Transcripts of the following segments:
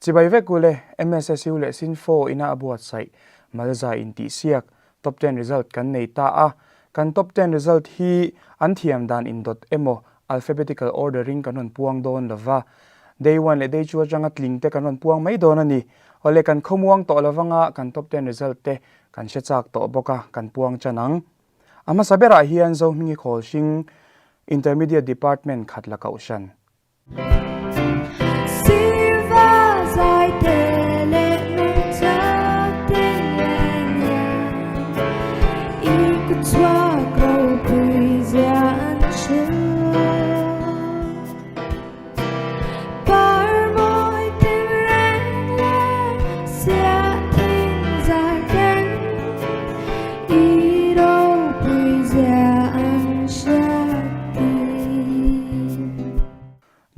chỉ bay về cule MSSU le sinfo ina abuat sai malza in ti siak top 10 result kan nei ta a kan top 10 result hi an thiam dan in dot emo alphabetical ordering kanon puang don lova day 1 le day 2 atanga tling te kanon puang mai don ani ole kan khomuang to lawanga kan top 10 result te kan shechak to boka kan puang chanang ama sabera hian zo mingi khol sing intermediate department khatla kaushan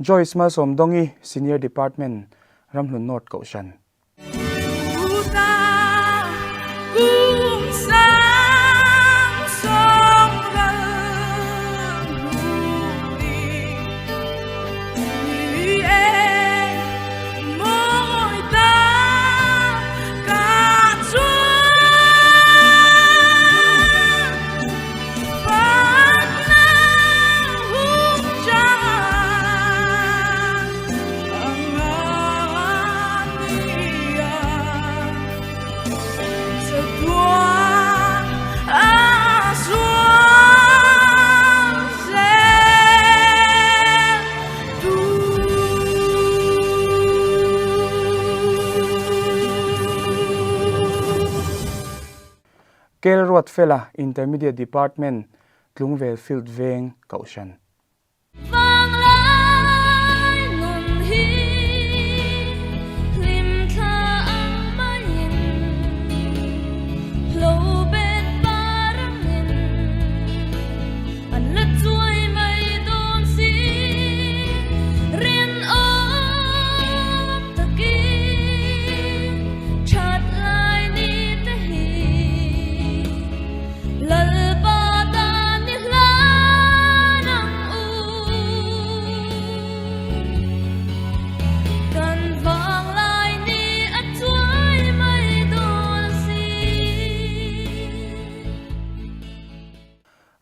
Joyce Malsom Dongi Senior Department Ramhlun North Kaushan Kelruat Fela Intermediate Department Tlungvel Field Veng Kaushan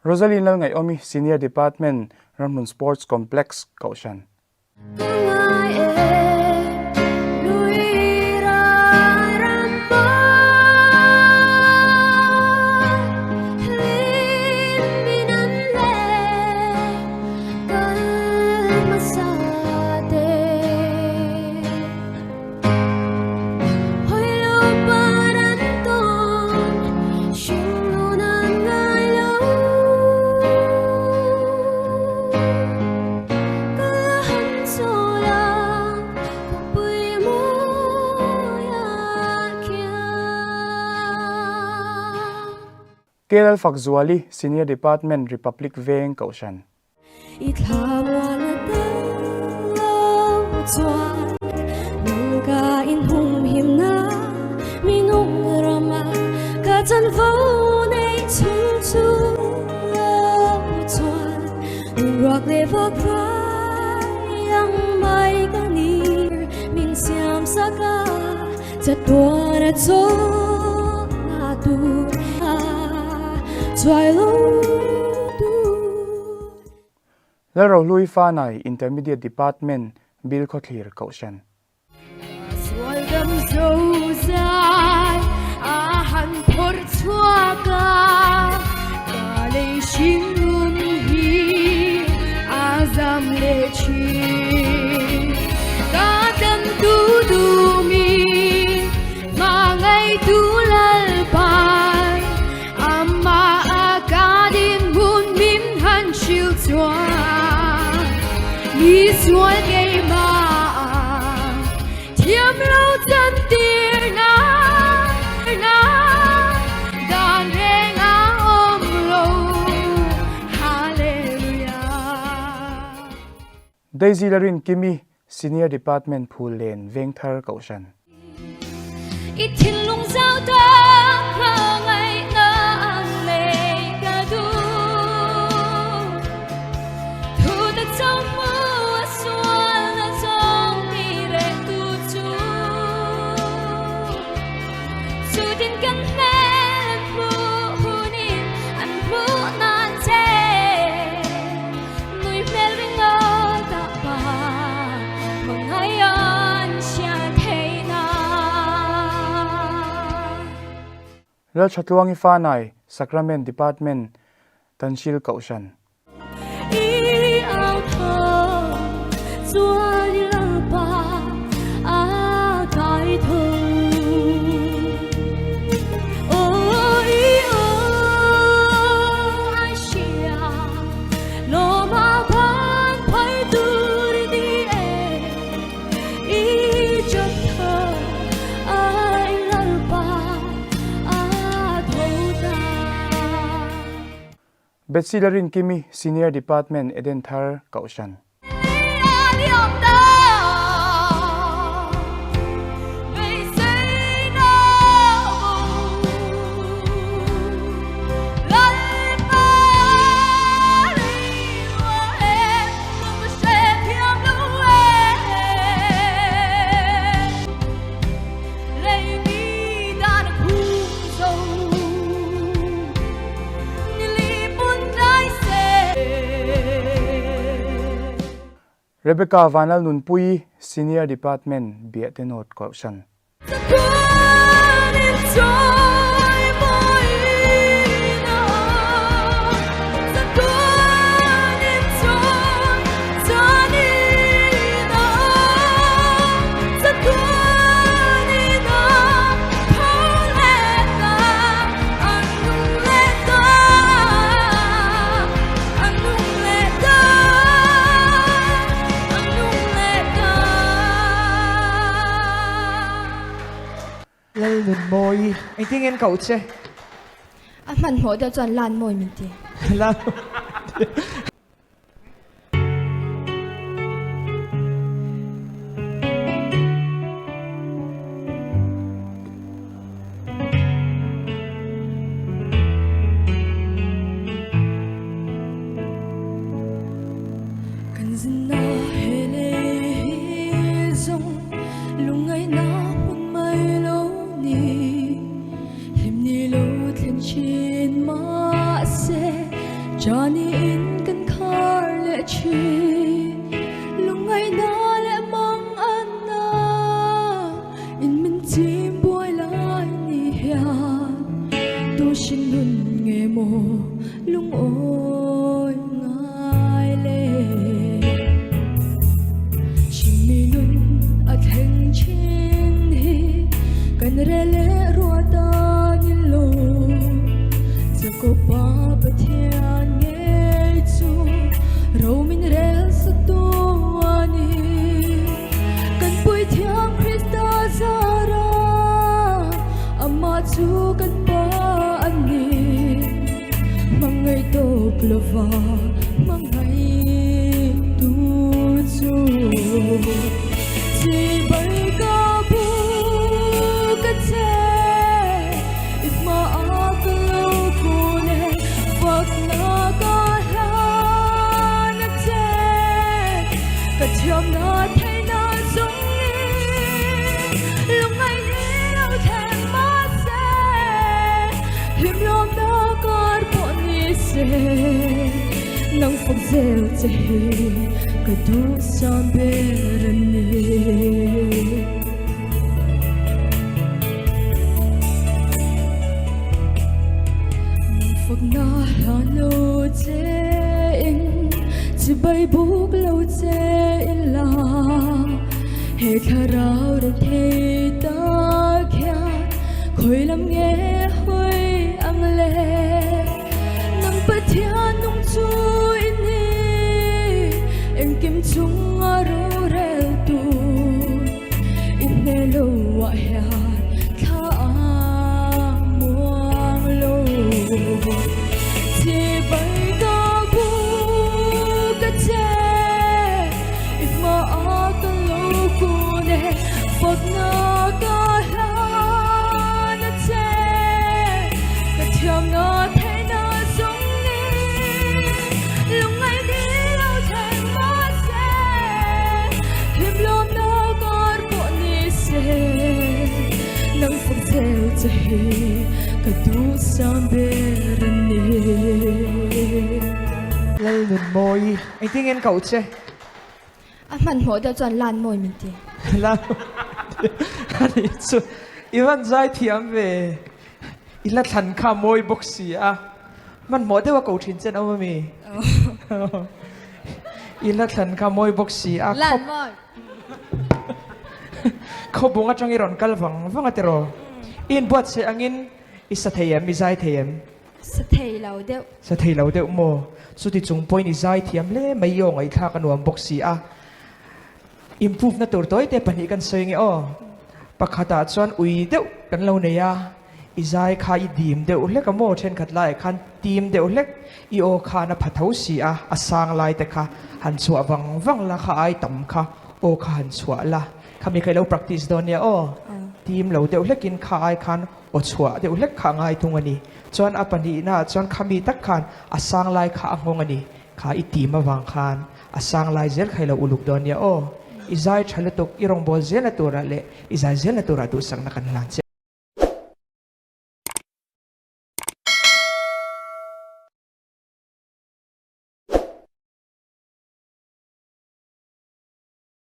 Rosaline Ngai Omi Senior Department Ramlun Sports Complex Kaushan Kelal Fakzuali Senior Department Republic Veng Kaushan Laro Lui Fanai Intermediate Department Bill Kotlir Kaushan Daisy Larin Kimi Senior Department Phul Len Veng Thar Kaushan rel chatluang ifa nai Sacrament Department Tansil Kaushan Betsilarin Kimi Senior Department Edenthar Kaushan Rebecca Vanal Nunpui Senior Department Bietenot Kaushan Lần môi anh tiếng em cậu chứ mình hỏi được chọn lan môi mình đi lan Johnny in kan khar le chi lungai na le mang anna in min tim boy lai ni hian tu shin nun nge mo lung oi ngai le shin mi nun a theng chin hi kan re le ro ta ni lo ko pa pathian nge chu ro min rel sa tu ani kan pui thiang Krista zara ama chu kan pa ani mangai to plova mangai tu chu si bai ka bu ka che if ma Chom na thay na dung ni lúc ngày đi đâu thèm mất sẽ hiểm lom na con bọn ni sẽ nắng phong rêu che cái du san bên ni nắng phong na halo che chỉ bay bút lâu che la he kharao ra thei ta kya khoi lam nge hoi ang le nang pathian nung chu ini em kim chung aro rel tu in ne lo wa ya kha muang lo chỉ bay Phật na ca la na che cả thiam na thấy na giống ni lúc ngày đi đâu thèm mất sẽ hiểm lom na con bọn ni sẽ nắng phật rêu che cả tu sang bên ni lần môi anh tiếng em cậu chứ mình hỏi được chọn lan môi mình đi lan anh chu Ivan zaithiam về อิละทันขโมยบกสีอ่ะมันหมดได้ว่ากูชินเจนเอามามีอิละทันขโมยบกสีอ่ะ ลั่นมาก เขาบุงอาจังอีรอนกัลฟังอัตโรอินบวชเสียงินอิสเทียมอิไซเทียมสเตย์เราเดียวสเทียเราเดียวโมสุดที่จงปอยอิไซเทียมเล่ไม่ยองไอ้ข้ากันวมบกสีอ่ะimprove นะตัวตัวเดี๋ยวปนิกันเสียงอ๋อปากขาตาชวนอุยเดียวกันเราเนี่ยอิไซข้าอีดีมเดียวเล็กก็โมเช่นขัดไล่ขันทีมเดียวเล็กอีโอข้านะพัดเท้าสีอ่ะอาสางไล่แต่ข้าหันชัววังละข้าไอต่ำข้าโอข้าหันชัวละข้ามีใครเรา practice โดนเนี่ยอ๋อทีมเราเดี๋ยวเล็กกินข้าไอขันโอชัวเดี๋ยวเล็กข้าไอทุงอันนี้ชวนอปันดีน่าชวนข้ามีตักขันอาสางไล่ข้าอ่างอันนี้ข้าอีทีมมาวางขันอาสางไล่เจลใครเราอุลุกโดนเนี่ยอ๋ออิไซชัลตุกอีรองบอลเจลตัวละเละอิไซเจลตัวละดูสังนักกันหลัง